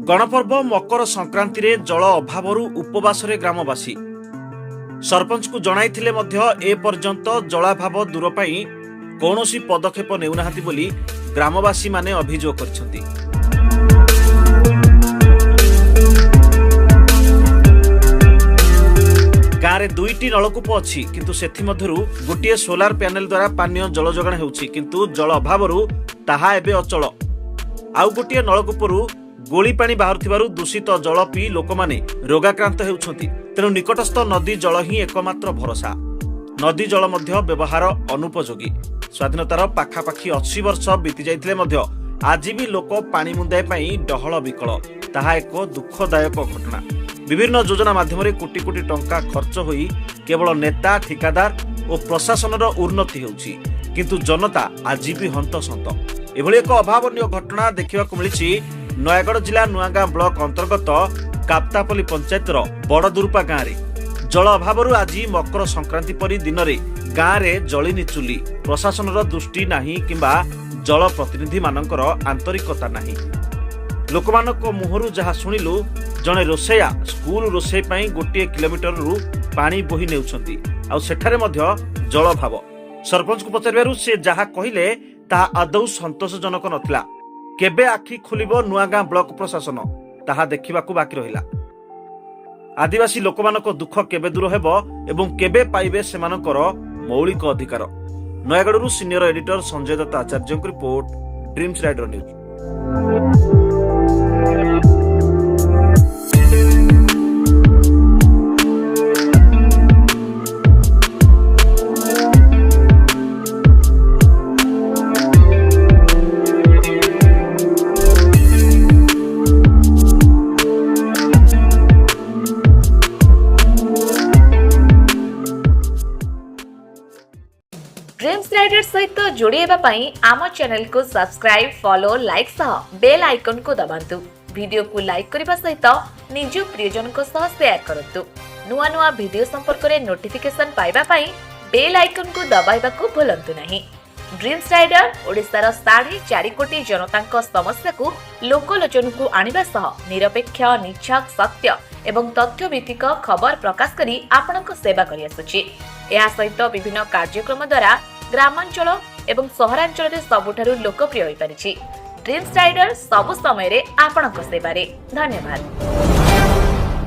गणपर्व मकर संक्रांति रे जल अभावरु उपवासरे ग्रामवासी सरपंच को जणाइथिले मध्य ए पर्यंत जलाभाव दूर पाई कौनसी पदक्षेप नेउनाहांती बोली ग्रामवासी माने अभियोग करछंती। गाँव में 2टी नलकूप अच्छी किंतु सेथि मध्यरु गोटे सोलार पैनल द्वारा पानीय जल जोगाण हेउछि किंतु जल अभावरु ताहा एबे अचल। आउ गोटे नलकूपरु गोली पानी बाहरुथिबारु दूषित जल पी लोक माने रोगाक्रांत हेउछंती। तेणु निकटस्थ नदी जल ही एकमात्र भरोसा। नदी जल मध्य व्यवहार अनुपयोगी। स्वाधीनतार पाखापाखि 80 वर्ष बीती जाइथिले मध्य आज भी लोक पानी मुंदाए पाई डहल विकल। ताहा एक दुखदायक घटना। विभिन्न योजना माध्यम कोटी कोटी टंका खर्च होई केवल नेता ठिकादार और प्रशासन उन्नति होउछि किंतु जनता आज भी हंतसंत। एभली एक अभावनीय घटना देखा मिली नयागढ़ जिला नुआगां ब्लॉक अंतर्गत काप्तापल्ली पंचायतर बड़दुरुपा गाँव में जल अभाव आज मकर संक्रांति परी दिन में गाँव में जलिनी चुली। प्रशासन दृष्टि नाही किंबा जल प्रतिनिधि मानकर आंतरिकता नाही। लोक मुहरु जहाँ शुणिलु जड़े रोषैया स्कूल रोषे गोटे किलोमीटर रु पानी बोही नेउछंती आउ सेठारे मध्य जल अभाव। सरपंच को पचारिबारु से जहाँ कहिले ताहा आदौ संतोषजनक नथिला। केबे आखि खोलिबो नुआगां ब्लॉक प्रशासन ताहा देखिबाकू बाकी रहिला। आदिवासी लोकमानक दुख केबे दूर हेबो एवं केबे पाइबे सेमानकर मौलिक अधिकार। Nayagarh senior editor Sanjay Dutt Acharya report, Dreams Rider News. Dreams Rider सहित जोड़ी आम चैनल को सब्सक्राइब, फॉलो, लाइक सह बेल आइकन को दबांतु। वीडियो को लाइक करने सहित निज प्रियजन को सह शेयर करंतु। नुआ नुआ वीडियो संपर्क में नोटिफिकेशन पाइबा पाई बेल आइकन को दबाइबा को भूलंतु नहीं। ड्रीम्स राइडर ओडिशार 4.5 कोटी जनता समस्या को लोकलोचन को आनिबा सह निरपेक्ष, निछक, सत्य एवं तथ्य भित्तिक खबर प्रकाश करी आपनक सेवा करि आसुछि। एहा सहित विभिन्न कार्यक्रम द्वारा ग्रामांचल एवं सहरांचल रे सबुठारु लोकप्रिय होई परिछि। ड्रीम्स राइडर सब समय रे आपनक सेवा रे। धन्यवाद।